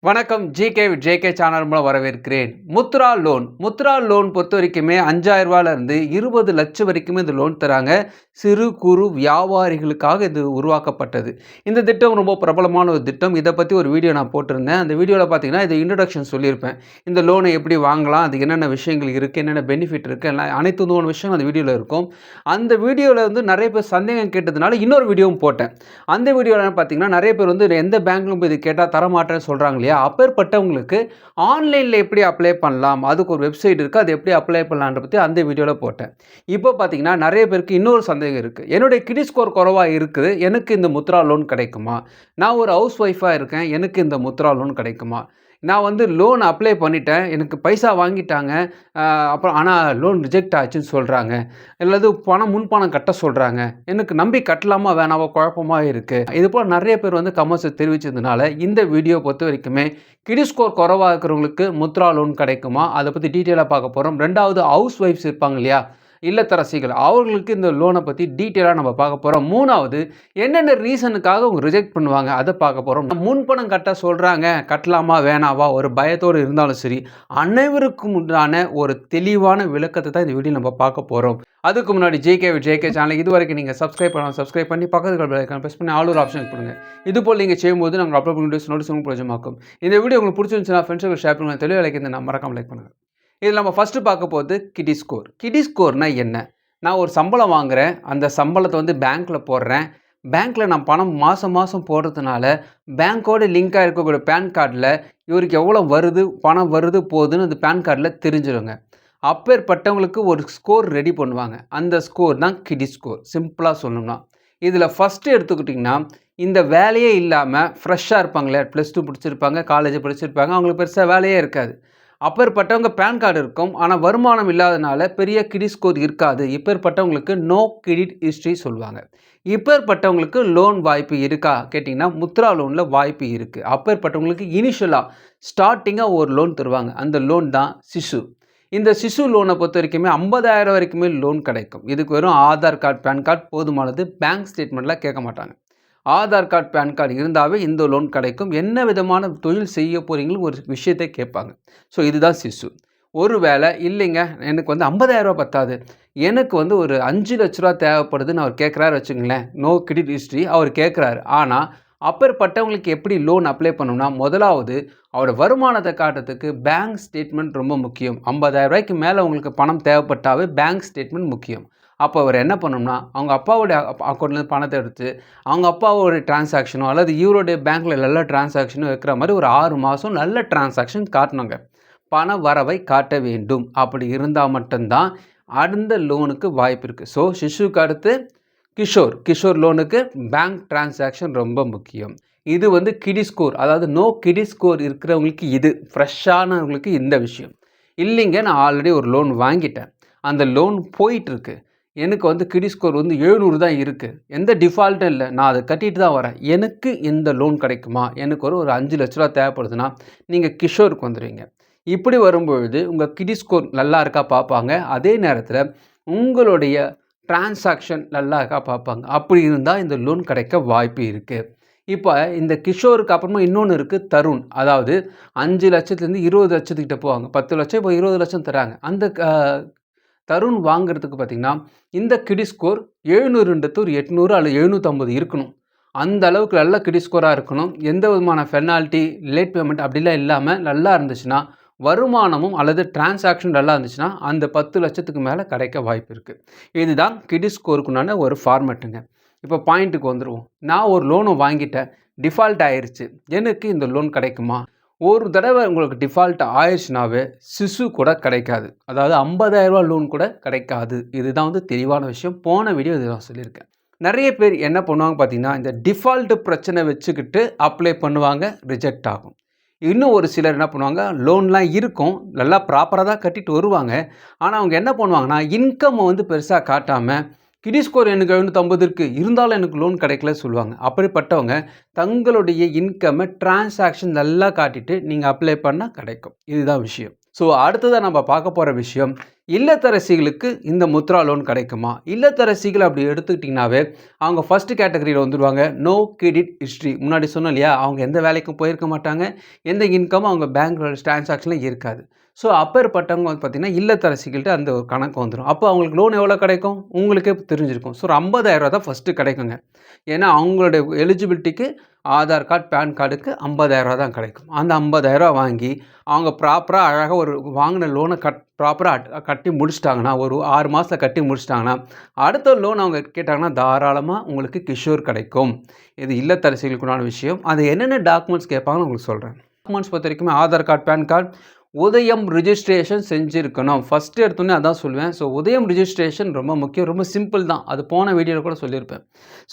வணக்கம். JK channel மூலம் வரவேற்கிறேன். முத்ரா லோன் பொறுத்த வரைக்குமே ரூ. 5,000 20 லட்சம் வரைக்குமே இந்த லோன் தராங்க. சிறு குறு வியாபாரிகளுக்காக இது உருவாக்கப்பட்டது. இந்த திட்டம் ரொம்ப பிரபலமான ஒரு திட்டம். இதை பற்றி ஒரு வீடியோ நான் போட்டிருந்தேன். அந்த வீடியோவில் பார்த்தீங்கன்னா இது இன்ட்ரடக்ஷன் சொல்லியிருப்பேன். இந்த லோனை எப்படி வாங்கலாம், அதுக்கு என்னென்ன விஷயங்கள் இருக்குது, என்னென்ன பெனிஃபிட் இருக்குது, எல்லாம் அனைத்து விஷயம் அந்த வீடியோவில் இருக்கும். அந்த வீடியோவில் வந்து நிறைய பேர் சந்தேகம் கேட்டதுனால இன்னொரு வீடியோவும் போட்டேன். அந்த வீடியோவில் பார்த்தீங்கன்னா நிறைய பேர் வந்து எந்த பேங்க்லும் போய் இது கேட்டால் தரமாட்டேன்னு சொல்கிறாங்க இல்லையா? அப்பேற்பட்டவங்களுக்கு ஆன்லைனில் எப்படி அப்ளை பண்ணலாம், அதுக்கு ஒரு வெப்சைட் இருக்குது, அது எப்படி அப்ளை பண்ணலான்ற பற்றி அந்த வீடியோவில் போட்டேன். இப்போ பார்த்தீங்கன்னா நிறைய பேருக்கு இன்னொரு சந்தேகம் இருக்குது. என்னுடைய கிரெடிட் ஸ்கோர் குறைவாக இருக்குது, எனக்கு இந்த முத்ரா லோன் கிடைக்குமா? நான் ஒரு ஹவுஸ் ஒய்ஃபாக இருக்கேன், எனக்கு இந்த முத்ரா லோன் கிடைக்குமா? நான் வந்து லோன் அப்ளை பண்ணிட்டேன், எனக்கு பைசா வாங்கிட்டாங்க, அப்புறம் ஆனால் லோன் ரிஜெக்ட் ஆச்சுன்னு சொல்கிறாங்க, அல்லது முன்பணம் கட்ட சொல்கிறாங்க, எனக்கு நம்பி கட்டலாமா வேணாவோ குழப்பமாக இருக்குது. இது போல் நிறைய பேர் வந்து கமெண்ட்ஸை தெரிவித்ததுனால இந்த வீடியோ பொறுத்த வரைக்குமே கிரெடிட் ஸ்கோர் குறைவாக இருக்கிறவங்களுக்கு முத்ரா லோன் கிடைக்குமா, அதை பற்றி டீட்டெயிலாக பார்க்க போகிறோம். ரெண்டாவது, ஹவுஸ் ஒய்ஃப்ஸ் இருப்பாங்க இல்லையா, இல்லத்தரசிகள், அவர்களுக்கு இந்த லோனை பற்றி டீட்டெயிலாக நம்ம பார்க்க போகிறோம். மூணாவது, என்னென்ன ரீசனுக்காக அவங்க ரிஜெக்ட் பண்ணுவாங்க அதை பார்க்க போகிறோம். முன்பணம் கட்ட சொல்கிறாங்க, கட்டலாமா வேணாவா, ஒரு பயத்தோடு இருந்தாலும் சரி, அனைவருக்கும் உண்டான ஒரு தெளிவான விளக்கத்தை தான் இந்த வீடியோ நம்ம பார்க்க போகிறோம். அதுக்கு முன்னாடி ஜேகே சேனல் இது வரைக்கும் நீங்கள் சப்ஸ்கிரைப் பண்ணி பக்கத்தில் பெல் ஐகான் ப்ரெஸ் பண்ணி ஆல் ஒரு ஆப்ஷன் கொடுங்க. இதுபோல் நீங்கள் செய்யும்போது நாங்கள் அப்லோட் பண்ணி நோட்டீஸ் உங்களுக்கு பிரயோஜனமாக்கும். இந்த வீடியோ உங்களுக்கு பிடிச்சிருந்துச்சுன்னா ஃப்ரெண்ட்ஸுக்கு ஷேர் பண்ணுங்கள். தெளிவாக லைக் இந்த மறக்காம லைக் பண்ணுங்கள். இதில் நம்ம ஃபஸ்ட்டு பார்க்க போகிறது கிரெடிட் ஸ்கோர். கிரெடிட் ஸ்கோர்னால் என்ன? நான் ஒரு சம்பளம் வாங்குகிறேன், அந்த சம்பளத்தை வந்து பேங்க்கில் போடுறேன். பேங்க்கில் நான் பணம் மாதம் போடுறதுனால பேங்க்கோடு லிங்காக இருக்கக்கூடிய பேன் கார்டில் இவருக்கு எவ்வளோ வருது, பணம் வருது போகுதுன்னு அந்த பேன் கார்டில் தெரிஞ்சிடுங்க. அப்பேற்பட்டவங்களுக்கு ஒரு ஸ்கோர் ரெடி பண்ணுவாங்க. அந்த ஸ்கோர் தான் கிரெடிட் ஸ்கோர். சிம்பிளாக சொல்லணும்னா இதில் ஃபஸ்ட்டு எடுத்துக்கிட்டிங்கன்னா, இந்த வேலையே இல்லாமல் ஃப்ரெஷ்ஷாக இருப்பாங்களே, +2 படிச்சிருப்பாங்க, காலேஜ் படிச்சிருப்பாங்க, அவங்களுக்கு பெருசாக வேலையே இருக்காது. அப்பேற்பட்டவங்க பேன் கார்டு இருக்கும், ஆனால் வருமானம் இல்லாதனால பெரிய கிரெடிட் ஸ்கோர் இருக்காது. இப்பேற்பட்டவங்களுக்கு நோ கிரெடிட் ஹிஸ்ட்ரி சொல்லுவாங்க. இப்பேற்பட்டவங்களுக்கு லோன் வாய்ப்பு இருக்கா கேட்டிங்கன்னா, முத்ரா லோனில் வாய்ப்பு இருக்குது. அப்பேற்பட்டவங்களுக்கு இனிஷியலாக ஸ்டார்டிங்காக ஒரு லோன் தருவாங்க. அந்த லோன் தான் சிசு. இந்த சிசு லோனை பொறுத்த வரைக்குமே 50,000 வரைக்குமே லோன் கிடைக்கும். இதுக்கு வெறும் ஆதார் கார்டு, பேன் கார்டு போதுமானது. பேங்க் ஸ்டேட்மெண்ட்லாம் கேட்க மாட்டாங்க. ஆதார் கார்டு, பேன் கார்டு இருந்தாவே இந்த லோன் கிடைக்கும். என்ன விதமான தொழில் செய்ய போகிறீங்களும் ஒரு விஷயத்தை கேட்பாங்க. ஸோ இதுதான் சிசு. ஒரு வேளை இல்லைங்க, எனக்கு வந்து 50,000 பத்தாது, எனக்கு வந்து ஒரு 5 லட்ச ரூபா தேவைப்படுதுன்னு அவர் கேட்குறாரு வச்சுங்களேன். நோ கிரெடிட் ஹிஸ்ட்ரி அவர் கேட்குறாரு. ஆனால் அப்பேற்பட்டவங்களுக்கு எப்படி லோன் அப்ளை பண்ணணும்னா, முதலாவது அவரோட வருமானத்தை காட்டுறதுக்கு பேங்க் ஸ்டேட்மெண்ட் ரொம்ப முக்கியம். 50,000 மேலே உங்களுக்கு பணம் தேவைப்பட்டாவே பேங்க் ஸ்டேட்மெண்ட் முக்கியம். அப்போ அவர் என்ன பண்ணணும்னா, அவங்க அப்பாவோடைய அக்கௌண்ட்லேருந்து பணத்தை எடுத்து அவங்க அப்பாவோடைய டிரான்சாக்ஷனோ அல்லது இவருடைய பேங்க்கில் நல்ல டிரான்சாக்ஷனோ வைக்கிற மாதிரி ஒரு 6 மாதம் நல்ல டிரான்சாக்ஷன் காட்டணுங்க. பண வரவை காட்ட வேண்டும். அப்படி இருந்தால் மட்டும்தான் அந்த லோனுக்கு வாய்ப்பு இருக்குது. ஸோ சிசுக்கு அடுத்து கிஷோர் லோனுக்கு பேங்க் டிரான்சாக்ஷன் ரொம்ப முக்கியம். இது வந்து கிரெடிட் ஸ்கோர், அதாவது நோ கிரெடிட் ஸ்கோர் இருக்கிறவங்களுக்கு, இது ஃப்ரெஷ்ஷானவங்களுக்கு இந்த விஷயம். இல்லைங்க, நான் ஆல்ரெடி ஒரு லோன் வாங்கிட்டேன், அந்த லோன் போயிட்டுருக்கு, எனக்கு வந்து கிரெடிட் ஸ்கோர் வந்து 700 தான் இருக்குது, எந்த டிஃபால்ட்டும் இல்லை, நான் அதை கட்டிட்டு தான் வரேன், எனக்கு இந்த லோன் கிடைக்குமா, எனக்கு ஒரு 5 லட்ச ரூபா தேவைப்படுதுன்னா நீங்கள் கிஷோருக்கு வந்துடுவீங்க. இப்படி வரும்பொழுது உங்கள் கிரெடிட் ஸ்கோர் நல்லா இருக்கா பார்ப்பாங்க. அதே நேரத்தில் உங்களுடைய டிரான்சாக்ஷன் நல்லா இருக்கா பார்ப்பாங்க. அப்படி இருந்தால் இந்த லோன் கிடைக்க வாய்ப்பு இருக்குது. இப்போ இந்த கிஷோருக்கு அப்புறமா இன்னொன்று இருக்குது, தருண். அதாவது 5 லட்சத்துலேருந்து 20 லட்சத்துக்கிட்ட போவாங்க. 10 லட்சம் இப்போ 20 லட்சம் தராங்க. அந்த தருண் வாங்குறதுக்கு பார்த்திங்கன்னா இந்த கிரெடிட் ஸ்கோர் 700ன்றது ஒரு 800 அல்லது 750 இருக்கணும். அந்த அளவுக்கு நல்ல கிரெடிட் ஸ்கோராக இருக்கணும். எந்த விதமான பெனால்ட்டி, லேட் பேமெண்ட் அப்படிலாம் இல்லாமல் நல்லா இருந்துச்சுன்னா, வருமானமும் அல்லது டிரான்சாக்ஷன் நல்லா இருந்துச்சுன்னா அந்த 10 லட்சத்துக்கு மேலே கிடைக்க வாய்ப்பு இருக்குது. இதுதான் கிரெடிட் ஸ்கோருக்குண்டான ஒரு ஃபார்மேட்டுங்க. இப்போ பாயிண்ட்டுக்கு வந்துடுவோம். நான் ஒரு லோனை வாங்கிட்டேன், டிஃபால்ட் ஆயிடுச்சு, எனக்கு இந்த லோன் கிடைக்குமா? ஒரு தடவை உங்களுக்கு டிஃபால்ட் ஆயிடுச்சுனாவே சிசு கூட கிடைக்காது. அதாவது 50,000 லோன் கூட கிடைக்காது. இதுதான் வந்து தெளிவான விஷயம். போன வீடியோ இது நான் சொல்லியிருக்கேன். நிறைய பேர் என்ன பண்ணுவாங்க பார்த்தீங்கன்னா, இந்த டிஃபால்ட்டு பிரச்சனை வச்சுக்கிட்டு அப்ளை பண்ணுவாங்க, ரிஜெக்ட் ஆகும். இன்னும் ஒரு சிலர் என்ன பண்ணுவாங்க, லோன்லாம் இருக்கும், நல்லா ப்ராப்பராக தான் கட்டிட்டு வருவாங்க. ஆனால் அவங்க என்ன பண்ணுவாங்கன்னா, இன்கம்மை வந்து பெருசாக காட்டாமல், கிரெடிட் ஸ்கோர் எனக்கு 750 இருக்குது, இருந்தாலும் எனக்கு லோன் கிடைக்கல சொல்லுவாங்க. அப்படிப்பட்டவங்க தங்களுடைய இன்கம்மை டிரான்சாக்ஷன் நல்லா காட்டிட்டு நீங்கள் அப்ளை பண்ணால் கிடைக்கும். இதுதான் விஷயம். ஸோ அடுத்ததா நம்ம பார்க்க போற விஷயம், இல்லத்தரசிகளுக்கு இந்த முத்ரா லோன் கிடைக்குமா? இல்லத்தரசிகள் அப்படி எடுத்துக்கிட்டிங்கனாவே, அவங்க ஃபர்ஸ்ட் கேட்டகரியில வந்துருவாங்க. No credit history. முன்னாடி சொன்னோம் இல்லையா? அவங்க எந்த வேலைக்கும் போயிருக்க மாட்டாங்க. எந்த இன்கமும் அவங்க பேங்க் டிரான்சாக்ஷன்ல இருக்காது. ஸோ அப்பேற்பட்டவங்க வந்து பார்த்தீங்கன்னா, இல்லத்தரசிகள்ட்ட அந்த ஒரு கணக்கு வந்துரும். அப்போ அவங்களுக்கு லோன் எவ்வளோ கிடைக்கும்? உங்களுக்கே தெரிஞ்சிருக்கும். ஸோ ஒரு ரூ. 50,000 தான் ஃபர்ஸ்ட்டு கிடைக்குங்க. ஏன்னா அவங்களுடைய எலிஜிபிலிட்டிக்கு ஆதார் கார்டு, பேன் கார்டுக்கு ரூ. 50,000 தான் கிடைக்கும். அந்த ரூ. 50,000 வாங்கி அவங்க ப்ராப்பரா அழகா ஒரு வாங்கின லோன ப்ராப்பரா கட்டி முடிச்சுட்டாங்கன்னா, ஒரு 6 மாசத்துல கட்டி முடிச்சுட்டாங்கன்னா, அடுத்த லோன் அவங்க கேட்டாங்கன்னா, தாராளமா உங்களுக்கு கிஷோர் கிடைக்கும். இது இல்லத்தரசிகளுக்குண்டான விஷயம். அது என்னென்ன டாக்குமெண்ட்ஸ் கேட்பாங்கன்னு உங்களுக்கு சொல்றேன். டாக்குமெண்ட்ஸ் பொறுத்தவரைக்குமே Aadhaar card, PAN card, Udyam registration செஞ்சிருக்கணும். ஃபர்ஸ்ட்டு எடுத்தோனே அதான் சொல்லுவேன். ஸோ உதயம் ரிஜிஸ்ட்ரேஷன் ரொம்ப முக்கியம். ரொம்ப சிம்பிள் தான். அது போன வீடியோவில் கூட சொல்லியிருப்பேன்.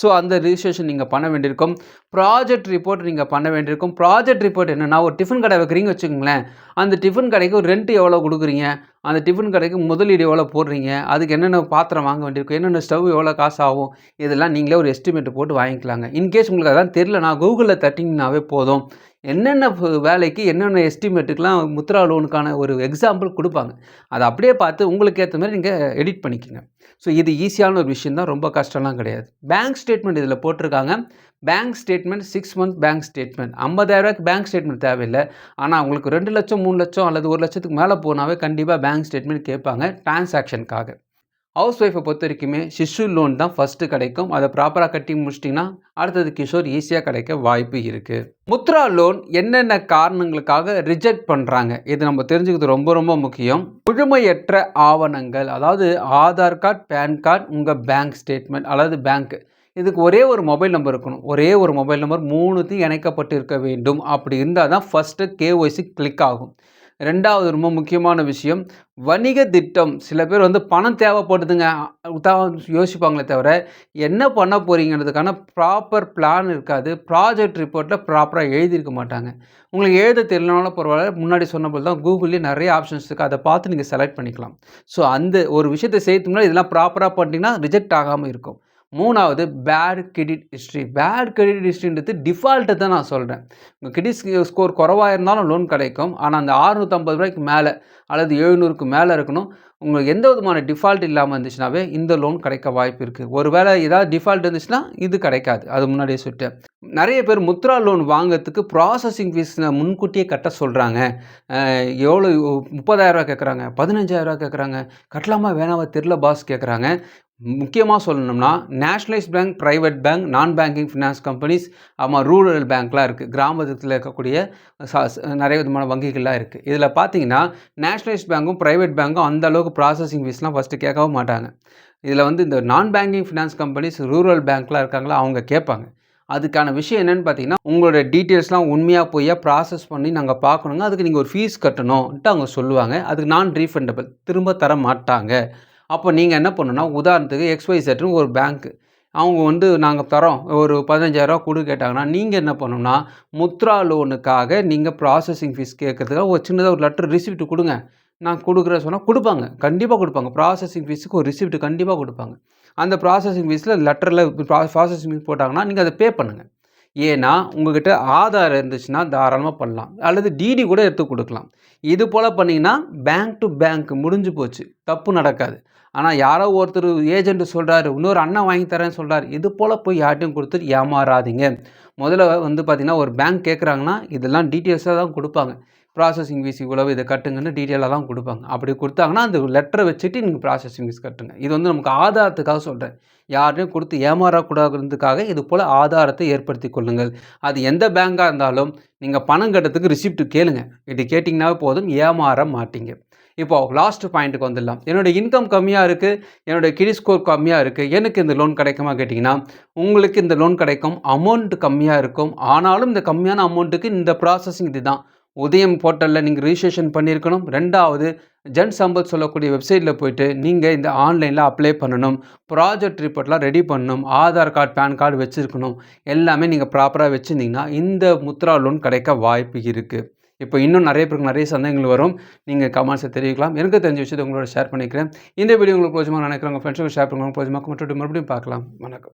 ஸோ அந்த ரிஜிஸ்ட்ரேஷன் நீங்கள் பண்ண வேண்டியிருக்கும். ப்ராஜெக்ட் ரிப்போர்ட் நீங்கள் பண்ண வேண்டியிருக்கும். ப்ராஜெக்ட் ரிப்போர்ட் என்னன்னா, ஒரு டிஃபன் கடை வைக்கிறீங்கன்னு வச்சுக்கோங்களேன். அந்த டிஃபன் கடைக்கு ஒரு ரெண்ட் எவ்வளோ குடுக்குறீங்க? அந்த டிஃபன் கடைக்கு முதலீடு எவ்வளோ போடுறீங்க? அதுக்கு என்னென்ன பாத்திரம் வாங்க வேண்டியிருக்கும்? என்னென்ன ஸ்டவ் எவ்வளோ காசு ஆகும்? இதெல்லாம் நீங்களே ஒரு எஸ்டிமேட் போட்டு வாங்கிக்கலாங்க. இன்கேஸ் உங்களுக்கு அதெல்லாம் தெரியலனா, கூகுளில் தட்டிங்கனாவே போதும். என்னென்ன வேலைக்கு என்னென்ன எஸ்டிமேட்டுக்கெலாம் முத்ரா லோனுக்கான ஒரு எக்ஸாம்பிள் குடுப்பாங்க. அத அப்படியே பார்த்து உங்களுக்கு ஏத்த மாரி நீங்க எடிட் பண்ணிக்கங்க. ஸோ இது ஈஸியான ஒரு விஷயம் தான். ரொம்ப கஷ்டம்லாம் கிடையாது. பேங்க் ஸ்டேட்மெண்ட் இதில போட்டிருக்காங்க. Bank statement 6 month bank statement. ரூ. 50,000க்கு பேங்க் ஸ்டேட்மெண்ட் தேவையில்ல. ஆனா உங்களுக்கு 2,00,000 3,00,000 அல்லது 1,00,000க்கு மேல போனாவே கண்டிப்பா பேங்க் ஸ்டேட்மெண்ட் கேட்பாங்க டிரான்சாக்ஷனுக்காக. ஹவுஸ் ஒய்ஃபை பொறுத்தவரைக்குமே சிசு லோன் தான் ஃபர்ஸ்ட்டு கிடைக்கும். அதை ப்ராப்பரா கட்டி முடிச்சிட்டிங்கன்னா, அடுத்தது கிஷோர் ஈஸியா கிடைக்க வாய்ப்பு இருக்கு. முத்ரா லோன் என்னென்ன காரணங்களுக்காக ரிஜெக்ட் பண்றாங்க? இது நம்ம தெரிஞ்சுக்கிறது ரொம்ப ரொம்ப முக்கியம். முழுமையற்ற ஆவணங்கள், அதாவது ஆதார் கார்டு, பேன் கார்டு, உங்க பேங்க் ஸ்டேட்மெண்ட் அல்லது பேங்க். இதுக்கு ஒரே ஒரு மொபைல் நம்பர் இருக்கணும். ஒரே ஒரு மொபைல் நம்பர் 3த்தையும் இணைக்கப்பட்டு இருக்க வேண்டும். அப்படி இருந்தா தான் ஃபர்ஸ்ட்டு கேஒய்சி கிளிக் ஆகும். 2வது ரொம்ப முக்கியமான விஷயம், வணிக திட்டம். சில பேர் வந்து பணம் தேவைப்படுதுங்க தான் யோசிப்பாங்களே தவிர, என்ன பண்ண போறீங்கன்றதுக்கான ப்ராப்பர் பிளான் இருக்காது. ப்ராஜெக்ட் ரிப்போர்ட்ல ப்ராப்பரா எழுதியிருக்க மாட்டாங்க. உங்களுக்கு எழுத தெரியலனாலும் பரவாயில்ல, முன்னாடி சொன்ன போல தான் கூகுள்லேயே நிறைய ஆப்ஷன்ஸ் இருக்குது. அதை பார்த்து நீங்கள் செலக்ட் பண்ணிக்கலாம். ஸோ அந்த ஒரு விஷயத்தை செய்யறதுக்கு முன்னாடி இதெல்லாம் ப்ராப்பரா பண்ணிட்டீங்கன்னா ரிஜெக்ட் ஆகாம இருக்கும். 3வது bad credit history. Bad credit ஹிஸ்ட்ரின்றது டிஃபால்ட்டை தான் நான் சொல்கிறேன். உங்கள் கிரெடிட் ஸ்கோர் குறைவாக இருந்தாலும் லோன் கிடைக்கும். ஆனால் அந்த ரூ. 650 மேலே அல்லது 700க்கு மேலே இருக்கணும். உங்களுக்கு எந்த விதமான டிஃபால்ட் இல்லாமல் இருந்துச்சுனாவே இந்த லோன் கிடைக்க வாய்ப்பு இருக்குது. ஒருவேளை ஏதாவது டிஃபால்ட் இருந்துச்சுன்னா இது கிடைக்காது. அது முன்னாடியே சொல்லிட்டேன். நிறைய பேர் முத்ரா லோன் வாங்குறதுக்கு ப்ராசஸிங் ஃபீஸ் முன்கூட்டியே கட்ட சொல்கிறாங்க. எவ்வளோ ரூ. 30,000 கேட்குறாங்க, ரூ. 15,000 கேட்குறாங்க. கட்டலாமா வேணாமா தெரில பாஸ் கேட்குறாங்க. முக்கியமாக சொல்லணும்னா நேஷ்னலைஸ் பேங்க், பிரைவேட் பேங்க், நான் பேங்கிங் ஃபினான்ஸ் கம்பெனிஸ், ஆமாம் ரூரல் பேங்க்லாம் இருக்குது. கிராமத்தில் இருக்கக்கூடிய நிறைய விதமான வங்கிகள்லாம் இருக்குது. இதில் பார்த்தீங்கன்னா நேஷ்னலைஸ் பேங்க்கும் பிரைவேட் பேங்க்கும் அந்த அளவுக்கு ப்ராசஸிங் ஃபீஸ்லாம் ஃபஸ்ட்டு கேட்கவும் மாட்டாங்க. இதில் வந்து இந்த நான் பேங்கிங் ஃபினான்ஸ் கம்பெனிஸ், ரூரல் பேங்க்லாம் இருக்காங்களா அவங்க கேட்பாங்க. அதுக்கான விஷயம் என்னென்னு பார்த்தீங்கன்னா, உங்களோட டீட்டெயில்ஸ்லாம் உண்மையாக பொய்யா ப்ராசஸ் பண்ணி நாங்கள் பார்க்கணுங்க. அதுக்கு நீங்கள் ஒரு ஃபீஸ் கட்டணும்ன்ட்டு அவங்க சொல்லுவாங்க. அதுக்கு நான் ரீஃபண்டபிள், திரும்ப தர மாட்டாங்க. அப்போ நீங்கள் என்ன பண்ணணும்னா, உதாரணத்துக்கு XYZன்னு ஒரு பேங்க்கு. அவங்க வந்து நாங்கள் தரோம் ஒரு 15,000 கொடு கேட்டாங்கன்னா, நீங்கள் என்ன பண்ணணும்னா, முத்ரா லோனுக்காக நீங்கள் ப்ராசஸிங் ஃபீஸ் கேட்கறதுக்காக ஒரு சின்னதாக ஒரு லெட்டர் ரிசிப்ட் கொடுங்க. நான் கொடுக்குறேன் சொன்னால் கொடுப்பாங்க. கண்டிப்பாக கொடுப்பாங்க. ப்ராசஸிங் ஃபீஸுக்கு ஒரு ரிசிப்ட் கண்டிப்பாக கொடுப்பாங்க. அந்த ப்ராசஸிங் ஃபீஸில் லெட்டரில் ப்ராசஸிங் ஃபீஸ் போட்டாங்கன்னா, நீங்கள் அதை பே பண்ணுங்கள். ஏன்னா உங்ககிட்ட ஆதார் இருந்துச்சுன்னா தாராளமாக பண்ணலாம். அல்லது டிடி கூட எடுத்து கொடுக்கலாம். இது போல் பண்ணிங்கன்னா பேங்க் டு பேங்க் முடிஞ்சு போச்சு. தப்பு நடக்காது. ஆனால் யாரோ ஒருத்தர் ஏஜென்ட் சொல்கிறாரு, இன்னொரு அண்ணன் வாங்கி தரேன்னு சொல்கிறார். இது போல் போய் யார்ட்டையும் கொடுத்துட்டு ஏமாறாதீங்க. முதல்ல வந்து பார்த்திங்கன்னா ஒரு பேங்க் கேட்குறாங்கன்னா இதெல்லாம் டீட்டெயில்ஸாக தான் கொடுப்பாங்க. ப்ராசஸிங் ஃபீஸ் இவ்வளவு இதை கட்டுங்கன்னு டீட்டெயிலாக தான் கொடுப்பாங்க. அப்படி கொடுத்தாங்கன்னா அந்த லெட்டரை வச்சுட்டு நீங்கள் ப்ராசஸிங் ஃபீஸ் கட்டுங்க. இது வந்து நமக்கு ஆதாரத்துக்காக சொல்கிறேன். யாரையும் கொடுத்து ஏமாறக்கூடாதுன்றதுக்காக இது போல் ஆதாரத்தை ஏற்படுத்தி கொள்ளுங்கள். அது எந்த பேங்காக இருந்தாலும் நீங்கள் பணம் கட்டுறதுக்கு ரிசிப்ட் கேளுங்க. இது கேட்டிங்கனாவே போதும், ஏமாற மாட்டீங்க. இப்போ லாஸ்ட் பாயிண்ட்டுக்கு வந்துடலாம். என்னோடய இன்கம் கம்மியாக இருக்குது, என்னோடய கிரெடிட் ஸ்கோர் கம்மியாக இருக்குது, எனக்கு இந்த லோன் கிடைக்குமா கேட்டிங்கன்னா, உங்களுக்கு இந்த லோன் கிடைக்கும். அமௌண்ட் கம்மியாக இருக்கும். ஆனாலும் இந்த கம்மியான அமௌண்ட்டுக்கு இந்த ப்ராசஸிங் இது தான். உதயம் போர்ட்டலில் நீங்கள் ரிஜிஸ்ட்ரேஷன் பண்ணியிருக்கணும். 2வது ஜன் சம்பத் சொல்லக்கூடிய வெப்சைட்டில் போய்ட்டு நீங்கள் இந்த ஆன்லைனில் அப்ளை பண்ணணும். ப்ராஜெக்ட் ரிப்போர்ட்லாம் ரெடி பண்ணணும். ஆதார் கார்டு, பேன் கார்டு வச்சுருக்கணும். எல்லாமே நீங்கள் ப்ராப்பராக வச்சுருந்தீங்கன்னா இந்த முத்ரா லோன் கிடைக்க வாய்ப்பு இருக்குது. இப்போ இன்னும் நிறைய பேருக்கு நிறைய சந்தேகங்கள் வரும். நீங்கள் கமெண்ட்ஸை தெரிவிக்கலாம். எனக்கு தெரிஞ்ச விஷயத்தை உங்களோட ஷேர் பண்ணிக்கிறேன். இந்த வீடியோ உங்களுக்கு பிடிச்சமாக நினைக்கிறேன். உங்கள் ஃப்ரெண்ட்ஸுக்கு ஷேர் பண்ணுங்கள். பிடிச்சமாக மறுபடியும் பார்க்கலாம். வணக்கம்.